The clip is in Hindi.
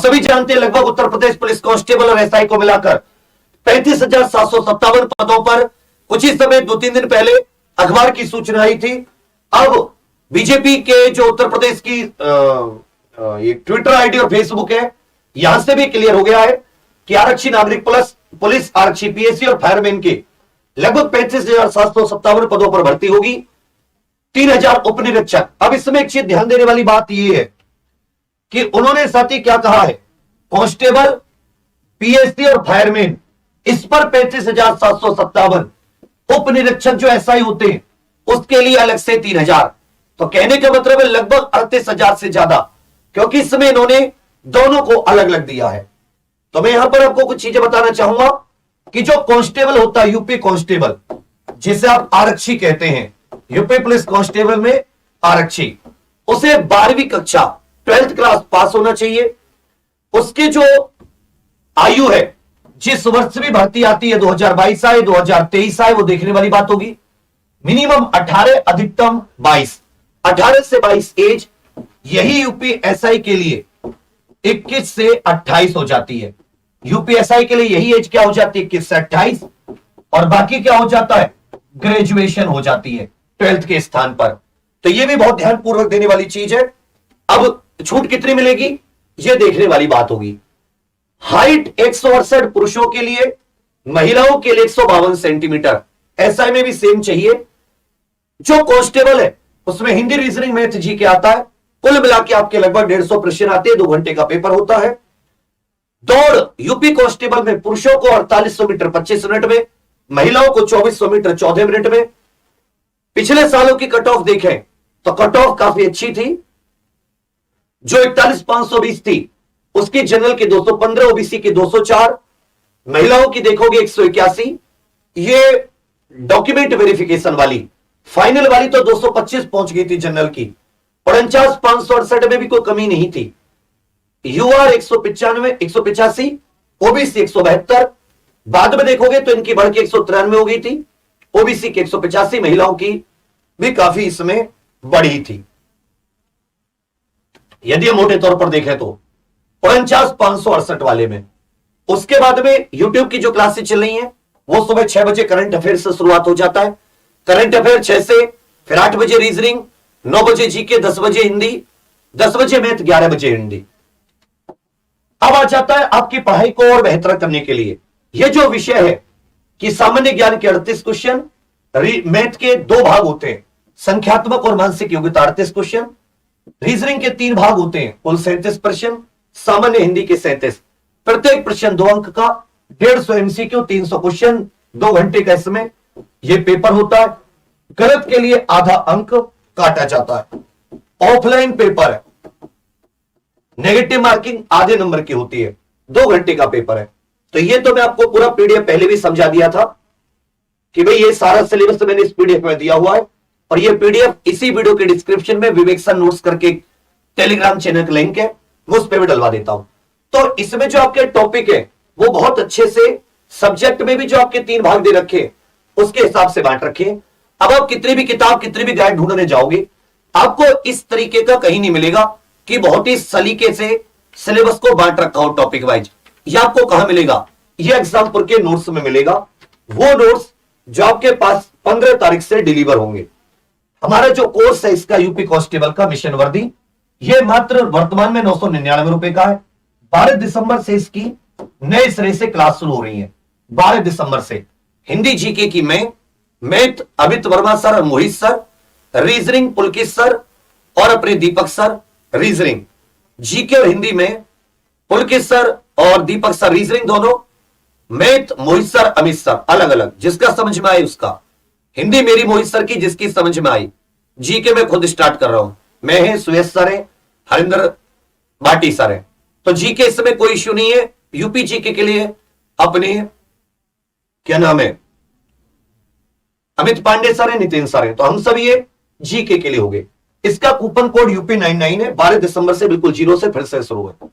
सभी जानते हैं लगभग उत्तर प्रदेश पुलिस कांस्टेबल और एसआई को मिलाकर 35,757 पदों पर कुछ ही समय 2-3 दिन पहले अखबार की सूचना आई थी। अब बीजेपी के जो उत्तर प्रदेश की एक ट्विटर आईडी और फेसबुक है, यहां से भी क्लियर हो गया है कि आरक्षी नागरिक पुलिस आरक्षी पीएससी और फायरमैन के लगभग 35,757 पदों पर भर्ती होगी। 3,000 उपनिरीक्षक। अब इसमें एक चीज ध्यान देने वाली बात यह है कि उन्होंने साथ ही क्या कहा है, कांस्टेबल, पीएससी और फायरमैन, इस पर 35,757, उपनिरीक्षक जो एसआई होते हैं उसके लिए अलग से 3,000। तो कहने का मतलब है लगभग 38,000 से ज्यादा, क्योंकि इसमें इन्होंने दोनों को अलग अलग दिया है। तो मैं यहां पर आपको कुछ चीजें बताना चाहूंगा कि जो कांस्टेबल होता है, यूपी कांस्टेबल, जिसे आप आरक्षी कहते हैं, यूपी पुलिस कांस्टेबल में आरक्षी, उसे 12वीं कक्षा 12th क्लास पास होना चाहिए। उसकी जो आयु है, जिस वर्ष भी भर्ती आती है, 2022 आए 2023 आए, वो देखने वाली बात होगी। मिनिमम 18, अधिकतम 22, 18 से 22 एज, यही यूपी एसआई के लिए 21 से 28 हो जाती है। यूपी एसआई के लिए यही एज क्या हो जाती है, 21 से 28, और बाकी क्या हो जाता है, ग्रेजुएशन हो जाती है 12th के स्थान पर। तो यह भी बहुत ध्यानपूर्वक देने वाली चीज है। अब छूट कितनी मिलेगी, यह देखने वाली बात होगी। हाइट 168 पुरुषों के लिए, महिलाओं के लिए 152 सेंटीमीटर। एसआई में भी सेम चाहिए। जो कांस्टेबल है उसमें हिंदी, रीजनिंग, मैथ, जीके आता है। कुल मिला के आपके लगभग 150 प्रश्न आते हैं। 2 घंटे का पेपर होता है। दौड़ यूपी कांस्टेबल में पुरुषों को 4800 मीटर 25 मिनट में, महिलाओं को 2400 मीटर 14 मिनट में। पिछले सालों की कट ऑफ देखें तो कट ऑफ काफी अच्छी थी। जो 41,520 थी उसकी जनरल की 215, ओबीसी की 204, महिलाओं की देखोगे 181। ये डॉक्यूमेंट वेरिफिकेशन वाली, फाइनल वाली तो 225 पहुंच गई थी जनरल की। 49,568 में भी कोई कमी नहीं थी। UR 195, 185, OBC 172। बाद में देखोगे तो इनकी बढ़ के 193 हो गई थी। ओबीसी की 185, महिलाओं की भी काफी इसमें बढ़ी थी। यदि हम मोटे तौर पर देखें तो 49,568 वाले में। उसके बाद में यूट्यूब की जो क्लासेस चल रही हैं वो सुबह 6 बजे करंट अफेयर से शुरुआत हो जाता है। करंट अफेयर 6 से, फिर 8 बजे रीजनिंग, 9 बजे जीके, 10 बजे हिंदी, 10 बजे मैथ, 11 बजे हिंदी। अब आ जाता है आपकी पढ़ाई को और बेहतर करने के लिए यह जो विषय है कि सामान्य ज्ञान के 38 क्वेश्चन, मैथ के 2 भाग होते हैं, संख्यात्मक और मानसिक योग्यता 38 क्वेश्चन, रीजनिंग के 3 भाग होते हैं, कुल 37 प्रश्न, सामान्य हिंदी के 37। प्रत्येक प्रश्न 2 अंक का, 150 एमसीक्यू, 300 क्वेश्चन, 2 घंटे का इसमें यह पेपर होता है। गलत के लिए आधा अंक काटा जाता है। ऑफलाइन पेपर है, नेगेटिव मार्किंग आधे नंबर की होती है। 2 घंटे का पेपर है। तो ये तो मैं आपको पूरा पीडीएफ पहले भी समझा दिया था कि भाई ये सारा सिलेबस मैंने इस पीडीएफ में दिया हुआ है, और ये पीडीएफ इसी वीडियो के डिस्क्रिप्शन में विवेकसन नोट्स करके टेलीग्राम चैनल का लिंक है, वो उस पर भी डलवा देता हूं। तो इसमें जो आपके टॉपिक है वो बहुत अच्छे से, सब्जेक्ट में भी जो आपके 3 भाग दे रखे उसके हिसाब से बांट रखे। अब आप कितनी भी किताब, कितनी भी गाइड ढूंढने जाओगे, आपको इस तरीके का कहीं नहीं मिलेगा कि बहुत ही सलीके से सिलेबस को बांट रखा हो टॉपिक वाइज। यह आपको कहां मिलेगा, यह एग्जामपुर के नोट्स में मिलेगा। वो नोट्स जो आपके पास 15 तारीख से डिलीवर होंगे। हमारा जो कोर्स है इसका यूपी कांस्टेबल का मिशन वर्दी, यह मात्र वर्तमान में 999 रुपए का है। 12 दिसंबर से इसकी नए सिरे से क्लास शुरू हो रही है। 12 दिसंबर से हिंदी जीके की मैथ अमित वर्मा सर और मोहित सर, रीजनिंग पुलकित सर और अपने दीपक सर रीजनिंग, जीके और हिंदी में पुलकित सर और दीपक सर रीजनिंग दोनों, मैथ मोहित सर अमित सर अलग अलग, जिसका समझ में आई उसका। हिंदी मेरी मोहित सर की, जिसकी समझ में आई। जीके में खुद स्टार्ट कर रहा हूं, मैं है, सुयश सर है, हरिंदर भाटी सर है। तो जीके इस समय कोई इश्यू नहीं है। यूपी जीके के लिए अपने क्या नाम है, अमित पांडे सर है, नितिन सर है। तो हम सब ये जीके के लिए हो गए। इसका कूपन कोड यूपी 99 है। 12 दिसंबर से बिल्कुल 0 से फिर से शुरू है।